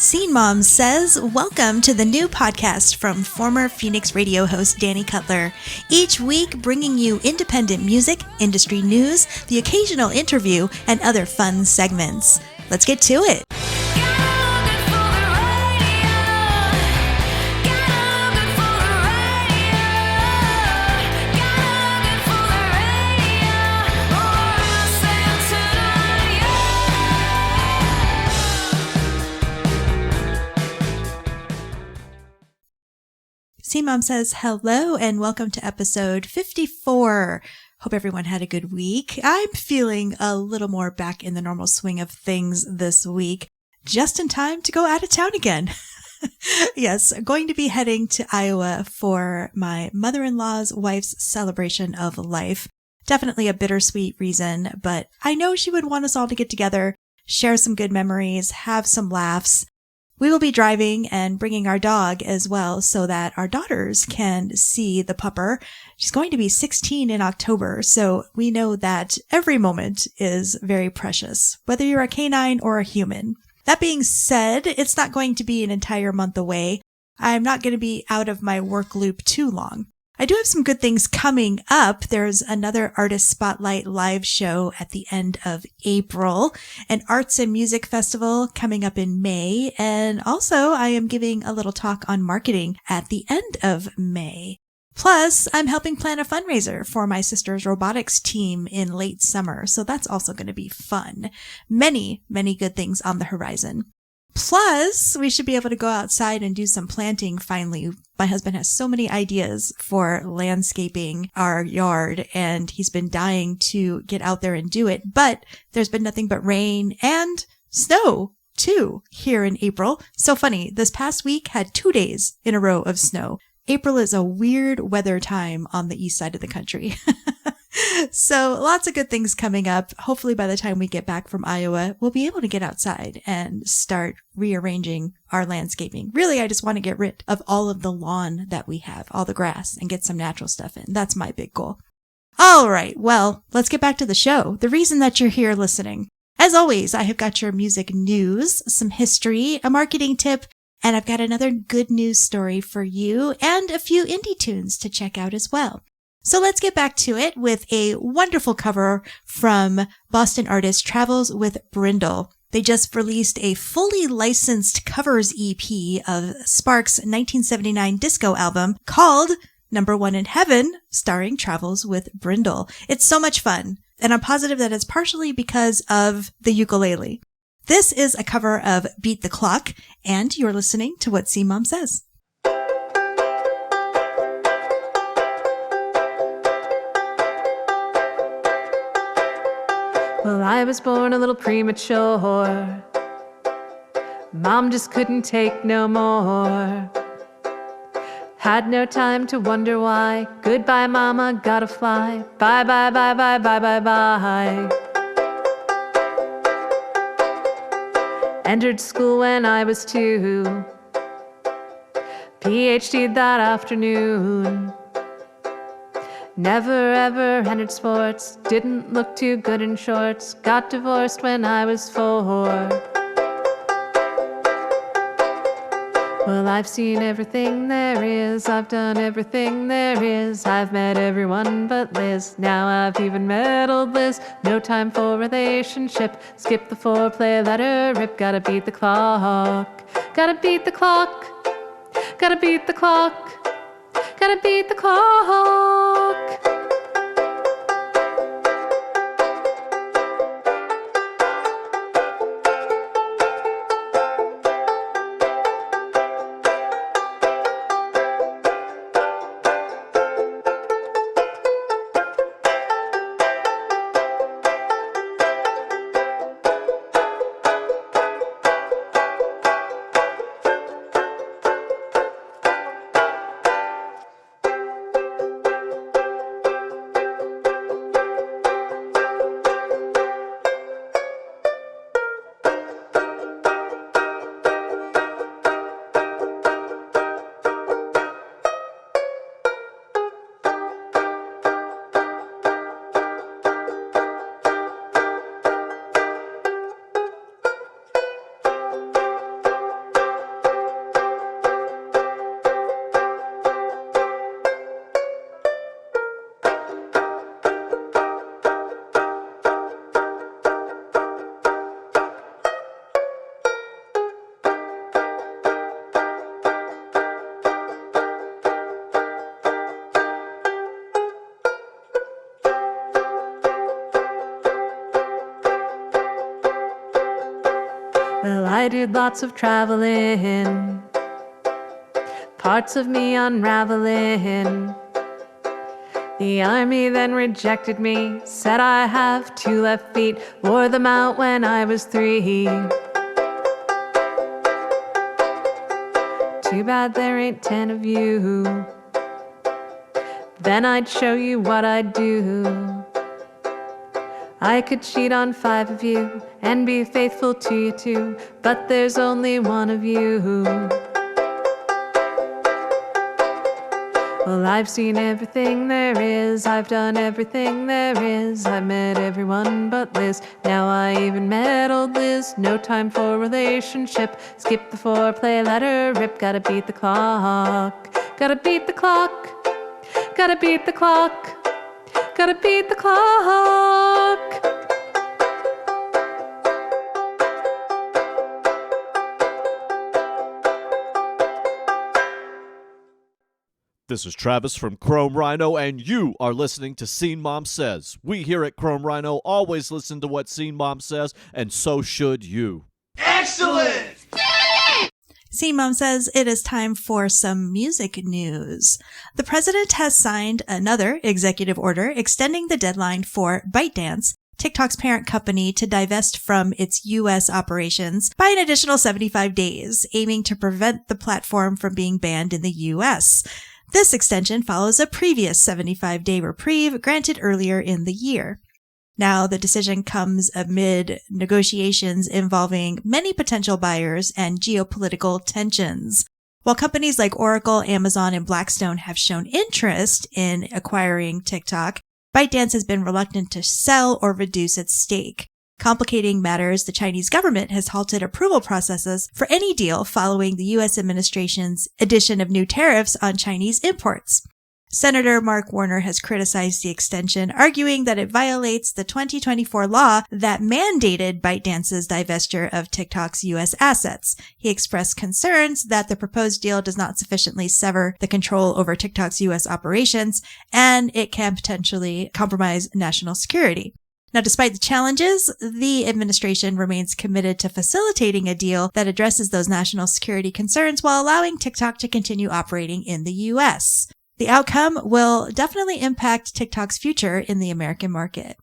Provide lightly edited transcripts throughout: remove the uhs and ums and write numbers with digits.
Scene Mom says, welcome to the new podcast from former Phoenix radio host Danny Cutler. Each week bringing you independent music, industry news, the occasional interview, and other fun segments. Let's get to it. Scene Mom says hello and welcome to episode 54. Hope everyone had a good week. I'm feeling a little more back in the normal swing of things this week, just in time to go out of town again. Yes, I'm going to be heading to Iowa for my mother-in-law's wife's celebration of life. Definitely a bittersweet reason, but I know she would want us all to get together, share some good memories, have some laughs. We will be driving and bringing our dog as well so that our daughters can see the pupper. She's going to be 16 in October, so we know that every moment is very precious, whether you're a canine or a human. That being said, it's not going to be an entire month away. I'm not going to be out of my work loop too long. I do have some good things coming up. There's another Artist Spotlight live show at the end of April, an arts and music festival coming up in May, and also I am giving a little talk on marketing at the end of May. Plus, I'm helping plan a fundraiser for my sister's robotics team in late summer, so that's also going to be fun. Many, many good things on the horizon. Plus, we should be able to go outside and do some planting finally. My husband has so many ideas for landscaping our yard, and he's been dying to get out there and do it. But there's been nothing but rain and snow, too, here in April. So funny, this past week had 2 days in a row of snow. April is a weird weather time on the east side of the country. So lots of good things coming up. Hopefully by the time we get back from Iowa, we'll be able to get outside and start rearranging our landscaping. Really, I just want to get rid of all of the lawn that we have, all the grass, and get some natural stuff in. That's my big goal. All right, well, let's get back to the show. The reason that you're here listening. As always, I have got your music news, some history, a marketing tip, and I've got another good news story for you and a few indie tunes to check out as well. So let's get back to it with a wonderful cover from Boston artist Travels with Brindle. They just released a fully licensed covers EP of Sparks' 1979 disco album called Number One in Heaven, starring Travels with Brindle. It's so much fun, and I'm positive that it's partially because of the ukulele. This is a cover of Beat the Clock, and you're listening to What Scene Mom Says. Well, I was born a little premature. Mom just couldn't take no more. Had no time to wonder why. Goodbye, mama, gotta fly. Bye, bye, bye, bye, bye, bye, bye. Entered school when I was 2. PhD that afternoon. Never ever entered sports, didn't look too good in shorts, got divorced when I was 4. Well, I've seen everything there is, I've done everything there is, I've met everyone but Liz, now I've even met old Liz. No time for relationship, skip the foreplay, let her rip, gotta beat the clock, gotta beat the clock, gotta beat the clock, gotta beat the clock. I did lots of traveling, parts of me unraveling. The army then rejected me, said I have 2 left feet, wore them out when I was 3. Too bad there ain't 10 of you. Then I'd show you what I'd do. I could cheat on 5 of you and be faithful to you too, but there's only 1 of you. Well, I've seen everything there is, I've done everything there is, I've met everyone but Liz, now I even met old Liz. No time for relationship, skip the foreplay, let her rip, gotta beat the clock, gotta beat the clock, gotta beat the clock, gotta beat the clock. This is Travis from Chrome Rhino, and you are listening to Scene Mom Says. We here at Chrome Rhino always listen to what Scene Mom says, and so should you. Excellent! Scene Mom Says it is time for some music news. The president has signed another executive order extending the deadline for ByteDance, TikTok's parent company, to divest from its U.S. operations by an additional 75 days, aiming to prevent the platform from being banned in the U.S. This extension follows a previous 75-day reprieve granted earlier in the year. Now, the decision comes amid negotiations involving many potential buyers and geopolitical tensions. While companies like Oracle, Amazon, and Blackstone have shown interest in acquiring TikTok, ByteDance has been reluctant to sell or reduce its stake. Complicating matters, the Chinese government has halted approval processes for any deal following the U.S. administration's addition of new tariffs on Chinese imports. Senator Mark Warner has criticized the extension, arguing that it violates the 2024 law that mandated ByteDance's divestiture of TikTok's U.S. assets. He expressed concerns that the proposed deal does not sufficiently sever the control over TikTok's U.S. operations, and it can potentially compromise national security. Now, despite the challenges, the administration remains committed to facilitating a deal that addresses those national security concerns while allowing TikTok to continue operating in the U.S. The outcome will definitely impact TikTok's future in the American market.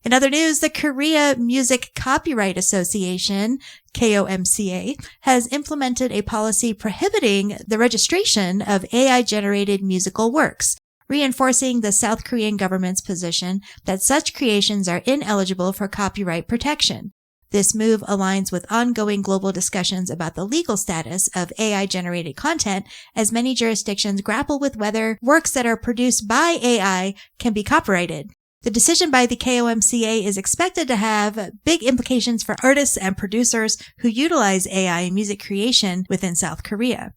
In other news, the Korea Music Copyright Association, KOMCA, has implemented a policy prohibiting the registration of AI-generated musical works, reinforcing the South Korean government's position that such creations are ineligible for copyright protection. This move aligns with ongoing global discussions about the legal status of AI-generated content, as many jurisdictions grapple with whether works that are produced by AI can be copyrighted. The decision by the KOMCA is expected to have big implications for artists and producers who utilize AI in music creation within South Korea.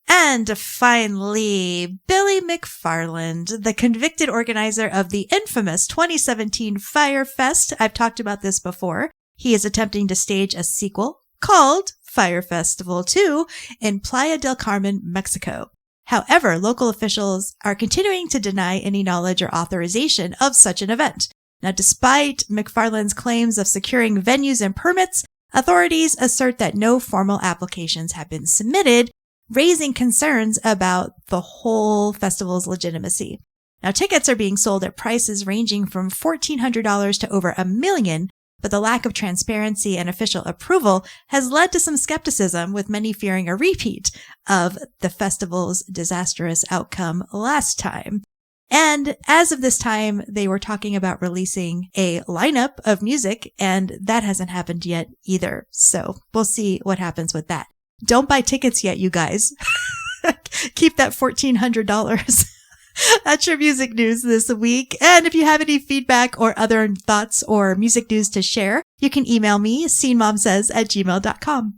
And finally, Billy McFarland, the convicted organizer of the infamous 2017 Fyre Fest. I've talked about this before. He is attempting to stage a sequel called Fyre Festival 2 in Playa del Carmen, Mexico. However, local officials are continuing to deny any knowledge or authorization of such an event. Now, despite McFarland's claims of securing venues and permits, authorities assert that no formal applications have been submitted, raising concerns about the whole festival's legitimacy. Now, tickets are being sold at prices ranging from $1,400 to over $1 million, but the lack of transparency and official approval has led to some skepticism, with many fearing a repeat of the festival's disastrous outcome last time. And as of this time, they were talking about releasing a lineup of music, and that hasn't happened yet either. So we'll see what happens with that. Don't buy tickets yet, you guys. Keep that $1,400. That's your music news this week. And if you have any feedback or other thoughts or music news to share, you can email me, scenemomsays@gmail.com.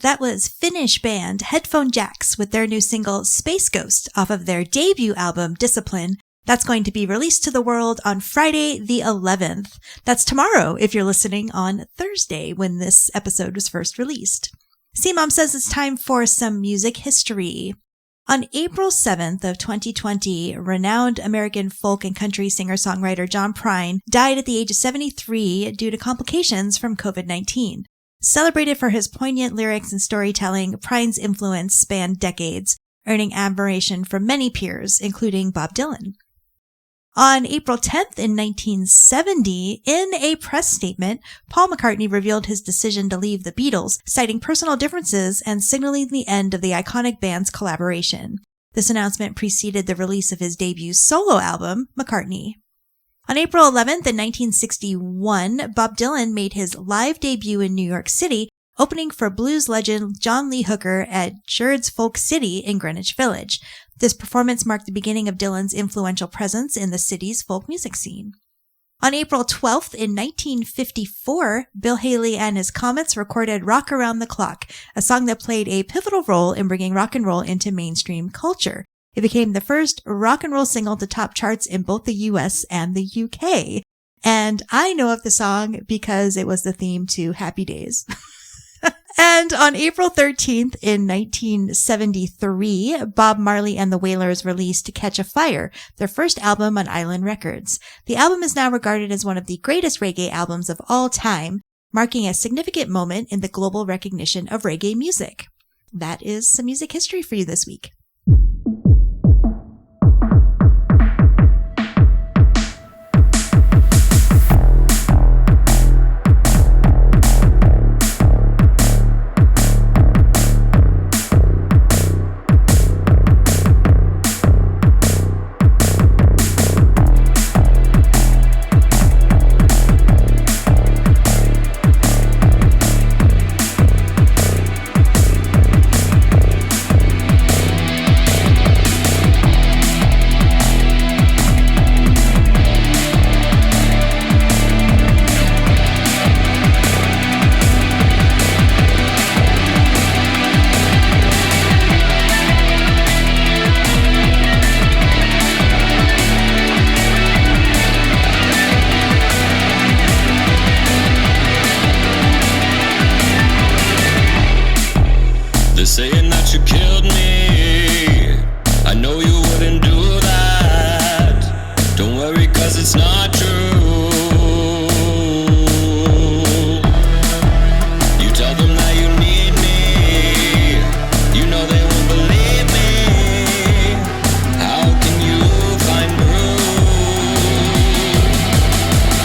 That was Finnish band Headphone Jacks with their new single Space Ghost off of their debut album Discipline. That's going to be released to the world on Friday the 11th. That's tomorrow if you're listening on Thursday when this episode was first released. Scene Mom says it's time for some music history. On April 7th of 2020, renowned American folk and country singer-songwriter John Prine died at the age of 73 due to complications from COVID-19. Celebrated for his poignant lyrics and storytelling, Prine's influence spanned decades, earning admiration from many peers, including Bob Dylan. On April 10th in 1970, in a press statement, Paul McCartney revealed his decision to leave the Beatles, citing personal differences and signaling the end of the iconic band's collaboration. This announcement preceded the release of his debut solo album, McCartney. On April 11th in 1961, Bob Dylan made his live debut in New York City, opening for blues legend John Lee Hooker at Jerd's Folk City in Greenwich Village. This performance marked the beginning of Dylan's influential presence in the city's folk music scene. On April 12th in 1954, Bill Haley and his Comets recorded Rock Around the Clock, a song that played a pivotal role in bringing rock and roll into mainstream culture. It became the first rock and roll single to top charts in both the US and the UK. And I know of the song because it was the theme to Happy Days. And on April 13th in 1973, Bob Marley and the Wailers released Catch a Fire, their first album on Island Records. The album is now regarded as one of the greatest reggae albums of all time, marking a significant moment in the global recognition of reggae music. That is some music history for you this week. Saying that you killed me, I know you wouldn't do that. Don't worry, 'cause it's not true. You tell them that you need me, you know they won't believe me. How can you find proof?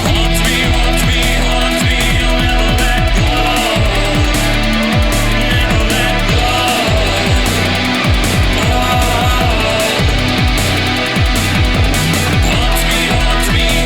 Haunt me, haunt me, haunt me, you'll never let go. Never let go. Haunt me, haunt me,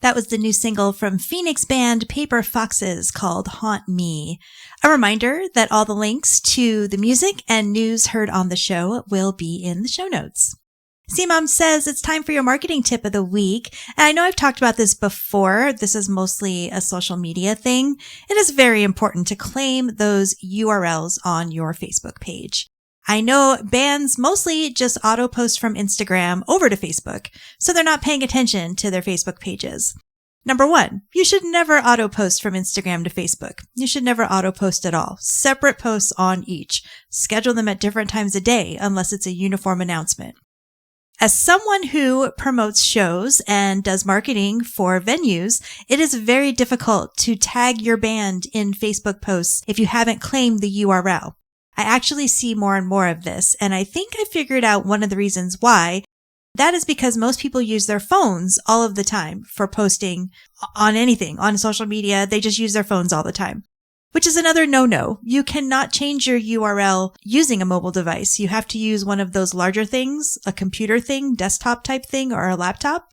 That was the new single from Phoenix band Paper Foxes called Haunt Me. A reminder that all the links to the music and news heard on the show will be in the show notes. Scene Mom says it's time for your marketing tip of the week. And I know I've talked about this before. This is mostly a social media thing. It is very important to claim those URLs on your Facebook page. I know bands mostly just auto post from Instagram over to Facebook, so they're not paying attention to their Facebook pages. Number one, you should never auto post from Instagram to Facebook. You should never auto post at all. Separate posts on each. Schedule them at different times a day unless it's a uniform announcement. As someone who promotes shows and does marketing for venues, it is very difficult to tag your band in Facebook posts if you haven't claimed the URL. I actually see more and more of this, and I think I figured out one of the reasons why. That is because most people use their phones all of the time for posting on anything, on social media. They just use their phones all the time, which is another no-no. You cannot change your URL using a mobile device. You have to use one of those larger things, a computer thing, desktop type thing, or a laptop.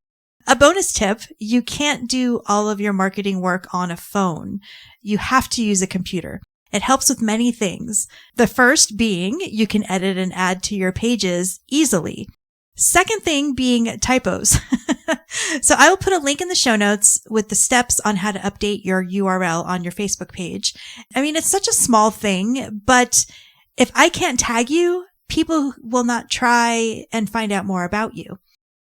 A bonus tip, you can't do all of your marketing work on a phone. You have to use a computer. It helps with many things. The first being you can edit and add to your pages easily. Second thing being typos. So I will put a link in the show notes with the steps on how to update your URL on your Facebook page. I mean, it's such a small thing, but if I can't tag you, people will not try and find out more about you.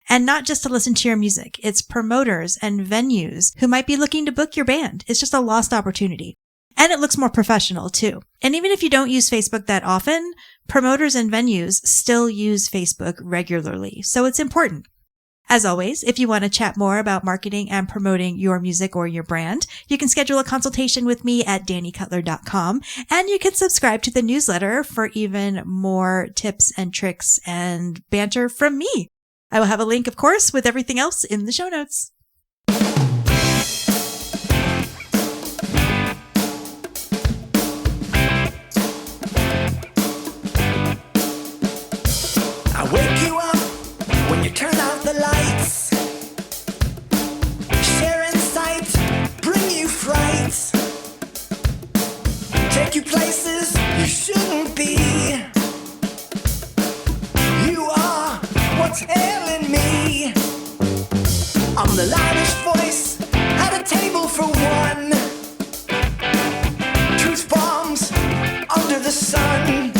And not just to listen to your music. It's promoters and venues who might be looking to book your band. It's just a lost opportunity. And it looks more professional too. And even if you don't use Facebook that often, promoters and venues still use Facebook regularly. So it's important. As always, if you want to chat more about marketing and promoting your music or your brand, you can schedule a consultation with me at dannycutler.com, and you can subscribe to the newsletter for even more tips and tricks and banter from me. I will have a link, of course, with everything else in the show notes. I wake you up when you turn out the lights. Share insight, bring you frights. Take you places you shouldn't be. You are what's ailing me. I'm the loudest voice at a table for one. Truth bombs under the sun.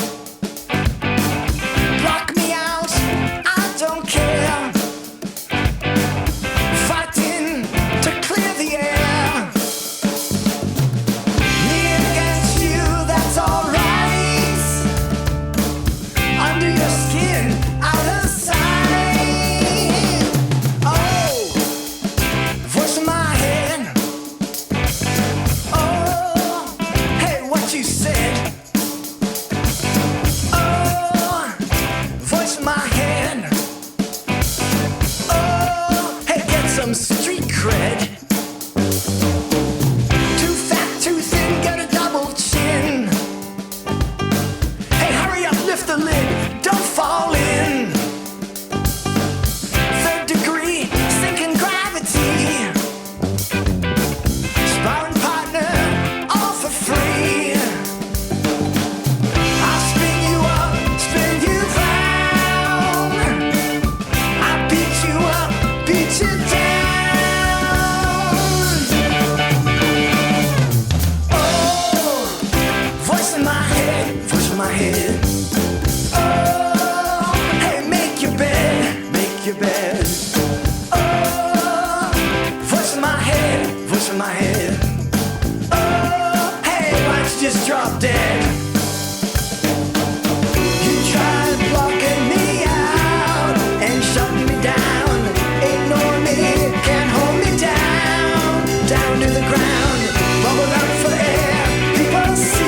Street cred. Too fat, too thin, get a double chin. Hey, hurry up, lift the lid, don't fall in. Third degree, sinking gravity. Sparring partner, all for free. I'll spin you up, spin you down. I beat you up, beat you down. My head. Oh, hey, make your bed, make your bed. Oh, voice in my head, voice in my head. Oh, hey, lights just drop dead. You tried blocking me out and shutting me down. Ignore me, can't hold me down. Down to the ground, bubble up for air. People see.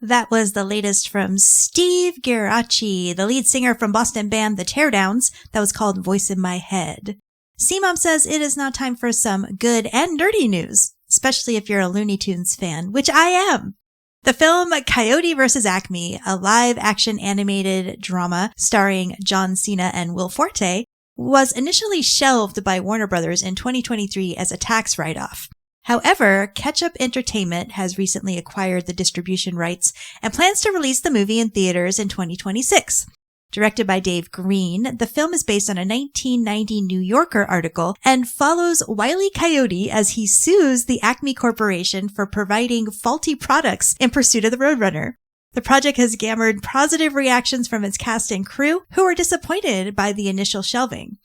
That was the latest from Steve Geraci, the lead singer from Boston band The Teardowns. That was called Voice in My Head. C-Mom says it is now time for some good and dirty news, especially if you're a Looney Tunes fan, which I am. The film Coyote vs. Acme, a live-action animated drama starring John Cena and Will Forte, was initially shelved by Warner Brothers in 2023 as a tax write-off. However, Ketchup Entertainment has recently acquired the distribution rights and plans to release the movie in theaters in 2026. Directed by Dave Green, the film is based on a 1990 New Yorker article and follows Wile E. Coyote as he sues the Acme Corporation for providing faulty products in pursuit of the Roadrunner. The project has garnered positive reactions from its cast and crew, who are disappointed by the initial shelving.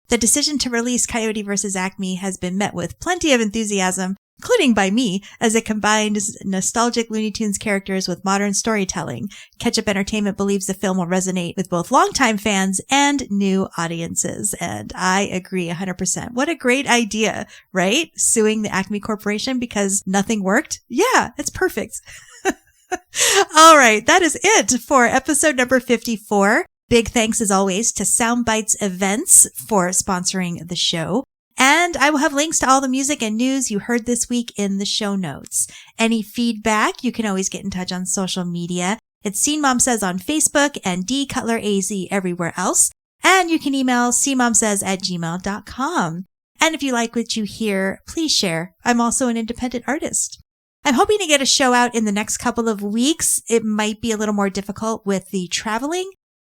The decision to release Coyote vs. Acme has been met with plenty of enthusiasm, including by me, as it combines nostalgic Looney Tunes characters with modern storytelling. Ketchup Entertainment believes the film will resonate with both longtime fans and new audiences. And I agree 100%. What a great idea, right? Suing the Acme Corporation because nothing worked? Yeah, it's perfect. All right, that is it for episode number 54. Big thanks, as always, to Soundbites Events for sponsoring the show. And I will have links to all the music and news you heard this week in the show notes. Any feedback, you can always get in touch on social media. It's Scene Mom Says on Facebook and D Cutler AZ everywhere else. And you can email scenemomsays@gmail.com. And if you like what you hear, please share. I'm also an independent artist. I'm hoping to get a show out in the next couple of weeks. It might be a little more difficult with the traveling.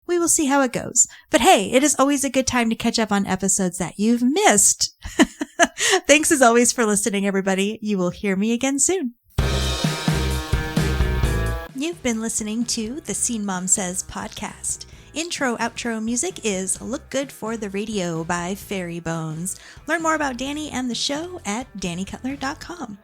We will see how it goes. But hey, it is always a good time to catch up on episodes that you've missed. Thanks as always for listening, everybody. You will hear me again soon. You've been listening to the Scene Mom Says podcast. Intro, outro music is Look Good for the Radio by Fairy Bones. Learn more about Danny and the show at dannycutler.com.